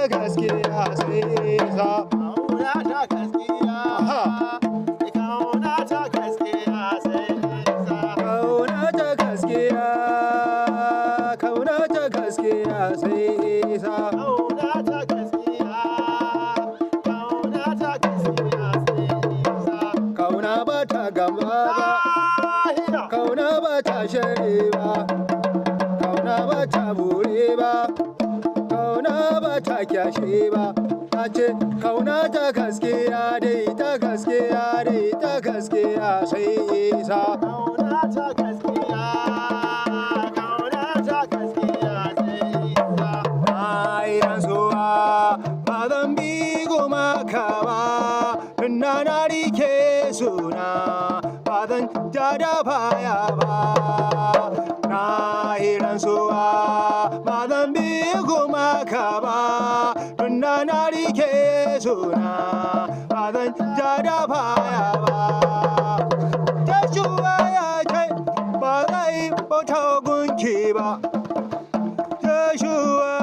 gaskiya sai sa. Kauna ta gaskiya. Kauna ta gaskiya sai sa. Kauna ta gaskiya, kauna ta gaskiya sai sa. Kauna ta gaskiya. Kauna ta gaskiya sai sa. Kauna ba ta gamba ba, kauna ba ta shari ba, kauna ba ta bure ba, kauna ba ta kyashe ba. Ta ce kauna ta gaskiya dai ta gaskiya dai ta gaskiya sai sa. Kauna ta gaskiya. Kauna ta gaskiya sai sa. Ai rantsuwa ba zan bi gumaka ba, na rike suna ba zan ja da baya ba. Na yi rantsuwa ba zan bi gumaka ba, na rike suna ba zan ja da baya ba. Joshua ya ce ba zai bauta gunki ba. Joshua